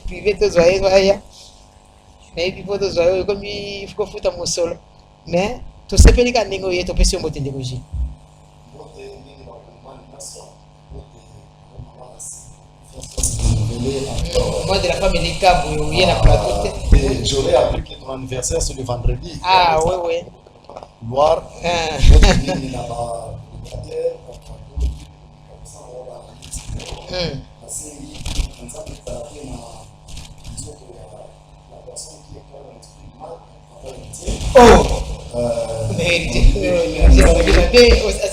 privé to zoye zoya mais puis pour to zoye comme il faut foutre mon solo mais to sepeli ka ningo yeto pesi mbote ndegoji moi de la famille Kabou il y a la plateau. J'aurais appris que ton anniversaire c'est le vendredi. Ah oui oui. Loire. Oh. Mais c'est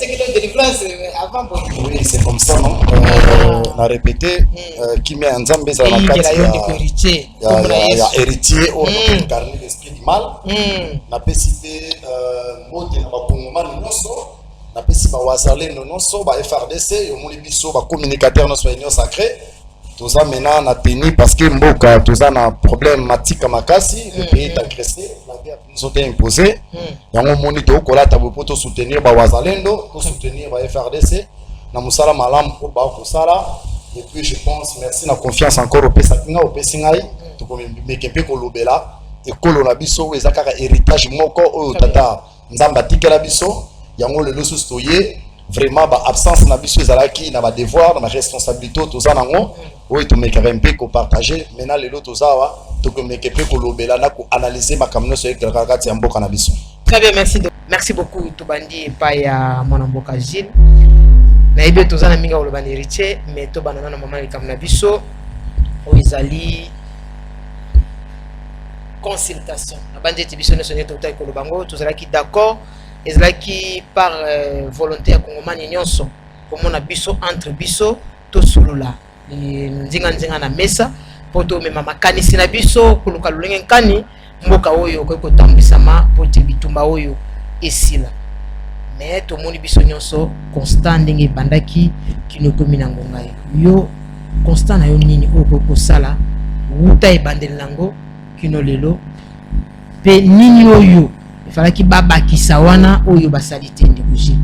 que délivrance avant. Oui, c'est comme ça, non? On a répété qui met en zambé ça la héritier. Il y a héritier on a incarné l'esprit du mal. Na pesité mote na bakongomani nyonso, na pesi ba wazalendo nyonso ba FRDC yo moni biso ba communicateur nyonso union sacrée. Toza maintenant na teni parce que mboka toza na problématique makasi, le pays est agressé, la guerre nous a imposé. Yango moni to kolata bo poto soutenir ba wazalendo, pour soutenir ba FRDC. Na musala malam ko ba ko sala. Et puis je pense merci na confiance encore au pesakinga au pesingai to ko mekempe ko lobela et kolo na biso ezaka héritage moko o tata nzamba tikela biso yango le loso stoyer vraiment ba absence na biso ezalaki na ba devoir na ba responsabilité toza nango oyo to mekempe ko partager maintenant le loto zawa to ko mekempe ko lobela na ko analyser makamno so ekaka kati ya mboka na biso. Très bien, merci beaucoup Tobandi pa ya mwana mboka Gilles. Na ibe tozana minga olobana héritier mais to banana na mama likamna biso oizali consultation na bande ti biso neso neto tay kolobango tozala ki d'accord ezala ki par volonté ya kongomani nyonso komona biso entre biso to sulula nzinga na mesa poto mema makanisi na biso kuluka lulenge nkani mboka oyo ko tambisama poto bitumba oyo esila mais to moni biso nyonso constant ndenge bandaki kinokomi na ngonga yo constant na yo nini oko sala wuta e bandel nango kino lelo pe nini oyo ifalaki baba kisawana oyo basalite ndikuji.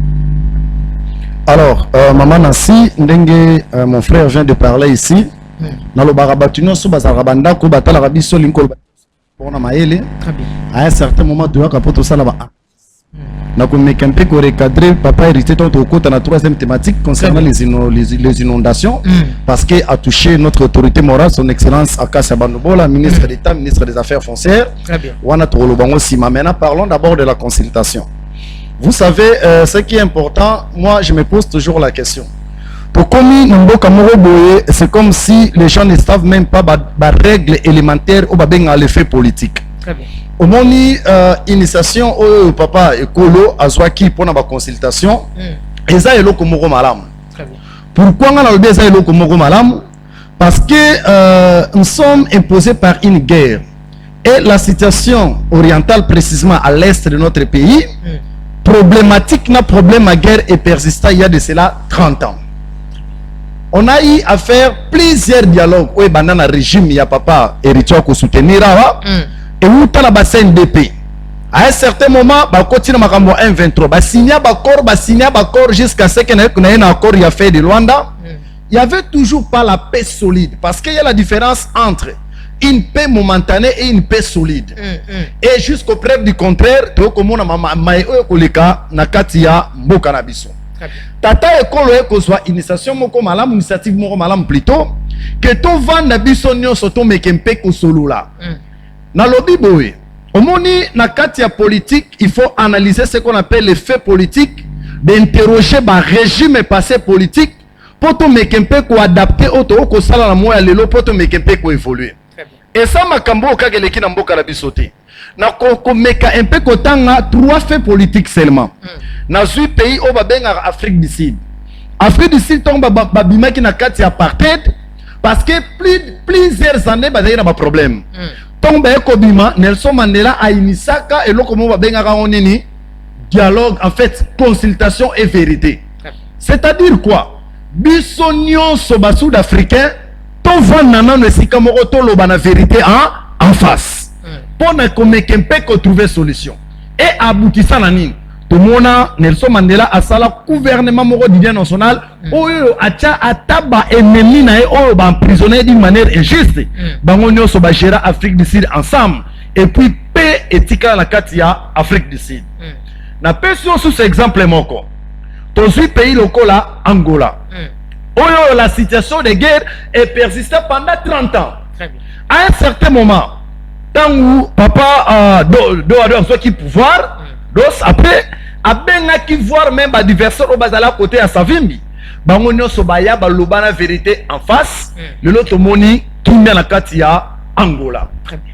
Alors maman Nancy ndenge mon frère vient de parler ici na lo barabatu nyonso bazala banda ko batala rabiso linko pona maele à un certain moment de kapoto sala ba na komekempe ko recadrer papa hérité ton côté na troisième thématique concernant les inondations parce que a touché notre autorité morale son excellence Akassa Bandobola ministre d'État ministre des Affaires foncières. Très bien. Wana tolo bango sima. Maintenant parlons d'abord de la consultation. Vous savez ce qui est important, moi je me pose toujours la question. Pour comme Mboka Moroboye, c'est comme si les gens ne savent même pas les règles élémentaires ou bien l'effet politique. Très bien. Au moni initiation au papa ekolo azwaki pour la consultation eza eloko moko malamu. Très bien. Pourquoi on a le eza eloko moko malamu? Parce que nous sommes imposés par une guerre et la situation orientale précisément à l'est de notre pays problématique na problème à guerre et persistant il y a de cela 30 ans. On a eu à faire plusieurs dialogues où bandana régime ya papa héritier ko soutenir et où t'as la bassin DP. À un certain moment, bah continue makambo M23, bah signer accord jusqu'à ce qu'il y ait un accord il y a fait de Luanda. Il y avait toujours pas la paix solide parce qu'il y a la différence entre une paix momentanée et une paix solide. Et jusqu'au preuve du contraire, tu comme on a maïe koleka nakatia mboka na biso. Tata ekolo ekozwa initiation moko malamu initiative moko malamu plutôt que to vanda biso nyonso to mekempe ko solula. Na lobby boy, au moni na katia politique, il faut analyser ce qu'on appelle les faits politiques, d'interroger le régime passé politique pour te mekempe ko adapter auto ko sala na moya lelo pour te mekempe ko évoluer. Et ça makambo ka geleki na mboka la bisoté. Na ko meka un peu ko tanga trois faits politiques seulement. Na zui pays au babenga Afrique du Sud. Afrique du Sud tomba babimaki na katia apartheid parce que plusieurs années ba na problème. Tombe ekobima Nelson Mandela a inisaka et loko mo babengaka onini dialogue en fait consultation et vérité. C'est-à-dire quoi? Biso nyonso ba sud-africain to vanana no esika moko to loba na vérité en face. Pona komekempe ko trouver solution. Et aboutissa na nini? tomona Nelson Mandela asala gouvernement moko d'idée nationale oyo acha ataba ennemi na oyo ba emprisonné d'une manière injuste bango nyonso ba gérer Afrique du Sud ensemble et puis paix etika na kati ya Afrique du Sud na peso sous exemple moko tozui pays lokola Angola oyo la situation de guerre est persistée pendant 30 ans. Très bien. À un certain moment tant où papa do soit qui pouvoir dos après abenga qui voir même adversaire au bazala côté à Savimbi bango nyonso baya baloba na vérité en face le lot moni kimia na kati ya Angola. Très bien.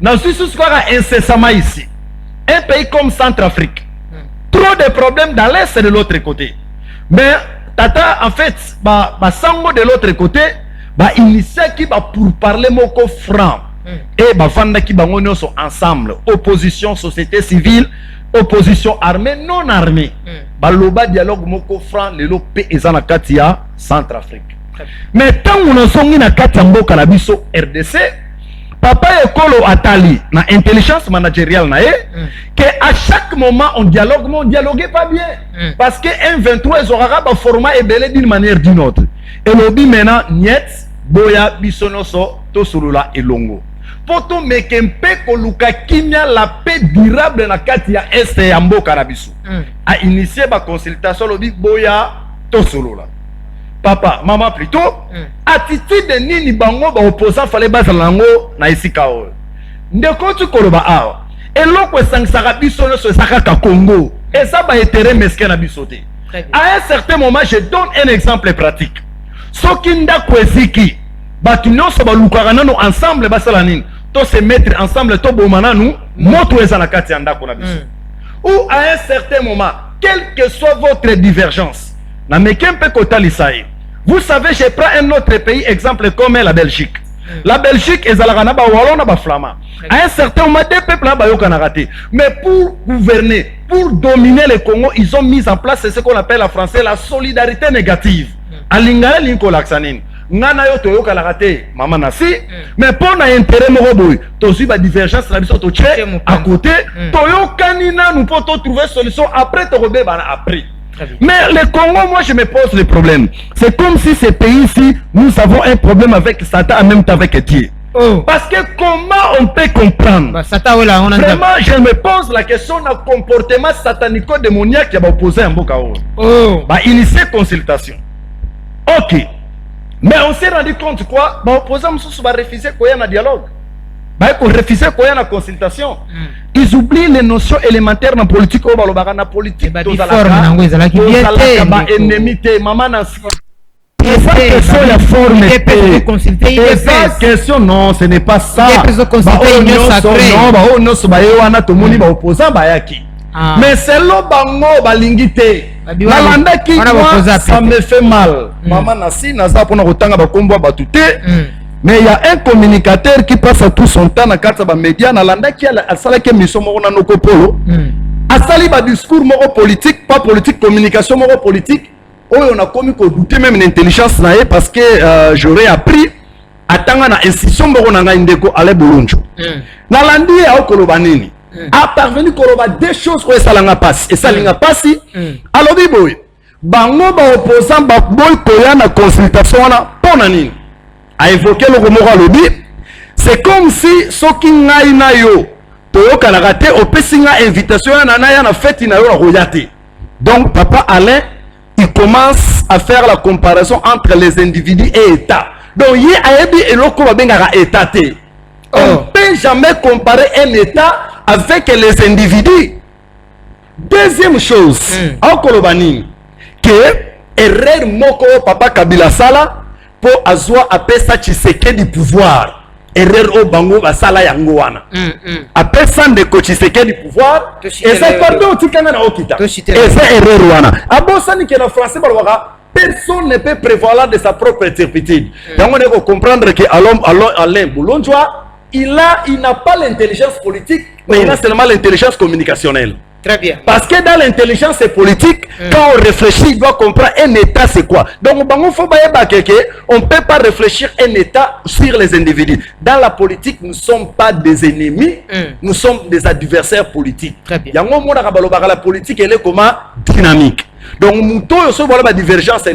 Na sous quoi incessamment ici un pays comme Centrafrique trop de problèmes dans l'est et de l'autre côté mais tata en fait sango de l'autre côté initié qui pour parler moko franc et vanda qui bango nyonso ensemble opposition société civile opposition armée non armée baloba dialogue moko franc lelo pe ezana kati ya Centrafrique mais tant on a songi na kati ya mboka na biso RDC papa ekolo atali na intelligence managériale na que à chaque moment on dialoguait pas bien parce que M23 ils aura ba format ebelé d'une manière d'une autre et lobby maintenant niet boya bisonoso to sulula elongo poto mekempe koluka kimia la paix durable na kati ya est ya mboka na biso a initié ba consultation lobby boya to sulula papa maman plutôt attitude nini bango ba opposant fallait bazala ngo na isika o ndeko tu koloba awa eloko esangisaka biso nyonso esakaka Congo eza ba intérêt mesquin na biso te. À un certain moment je donne un exemple pratique soki ndako eziki batu nyonso balukaka nano ensemble basala nini to se mettre ensemble to bomana nu moto eza na kati ya ndako na biso ou à un certain moment quelle que soit votre divergence na mekempe kotalisaye. Vous savez, je prends un autre pays, exemple comme la Belgique. La Belgique est à la Wallon, à Flamand. À un certain moment, des peuples ont raté. Mais pour gouverner, pour dominer le Congo, ils ont mis en place ce qu'on appelle en français la solidarité négative. À l'ingala linko laksanin. Ngana yo toyo kala raté, maman nasi. Mais pour na intérêt moroboy, to suit ba divergence la biso to tché à côté, toyo kanina nous pour trouver solution après to robé bana après. Mais le Congo, moi je me pose le problème. C'est comme si ces pays-ci, nous avons un problème avec Satan en même temps avec Dieu. Parce que comment on peut comprendre vraiment, je me pose la question du comportement satanico-démoniaque qui a opposé à Mbokao. Initier consultation. Ok. Mais on s'est rendu compte quoi? Opposé à refuser qu'il y ait un dialogue. Pour refuser qu'il y ait une consultation. Ils oublient les notions élémentaires dans la politique. La politique, question, non, ce n'est pas ça. Mais c'est l'obango balingité. Ça me fait mal. Maman nasi naza pona kotanga bakombo batute. Mais il y a un communicateur qui passe tout son temps dans les médias, dans les qui a sali que mission moko na polo. A sali ba discours moko politique, pas politique, communication moko politique. Oh, on a commis qu'on douter même l'intelligence naé parce que j'aurais appris à tanga na institution moko na ndeko ale bolonjo. Na landi ya okoloba nini. A parvenu koloba deux choses ko esalanga passe. Et salinga passi. Alors biboy. Bango ba opposant ba boy koya na consultation na pona nini. A évoqué le Romora lobby, c'est comme si soki ngai na yo to kalagate opesinga invitation na na ya na fête na yo na royate. Donc papa Alain il commence à faire la comparaison entre les individus et État. Donc yi ayebi eloko babengaka État te. On ne peut jamais comparer un État avec les individus. Deuxième chose, akolobani que erreur moko papa Kabila sala pour azwa apesa Tshisekedi du pouvoir. Erreur au bango basala yango wana. Apesa ndeko Tshisekedi du pouvoir. Et c'est pardon tikana na okita. Et c'est erreur wana. Abosani ke na français balwaka personne ne peut prévoir de sa propre turpitude. Donc on doit comprendre que Alain Boulonjoa, il n'a pas l'intelligence politique, mais il a seulement l'intelligence communicationnelle. Très bien. Parce que dans l'intelligence politique, quand on réfléchit, il doit comprendre un État c'est quoi. Donc, on ne peut pas réfléchir un État sur les individus. Dans la politique, nous ne sommes pas des ennemis, nous sommes des adversaires politiques. Très bien. La politique, elle est comment dynamique. Donc, nous avons la divergence,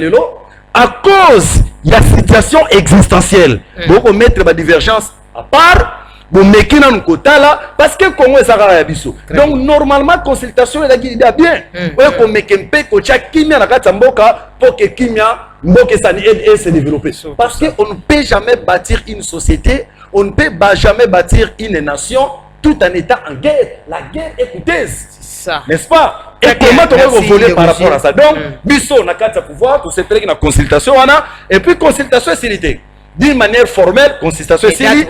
à cause de la situation existentielle. Pour mettre la divergence à part. Parce que Congo est à biso. Donc normalement consultation est bien. Pour que Kimia se développer. Parce qu'on ne peut jamais bâtir une société, on ne peut jamais bâtir une nation tout en étant en guerre. La guerre est coûteuse. N'est-ce pas? Et comment on va voler par rapport à ça? Donc, biso na kata pouvoir, tout c'est très na consultation et puis consultation est d'une manière formelle, consultation est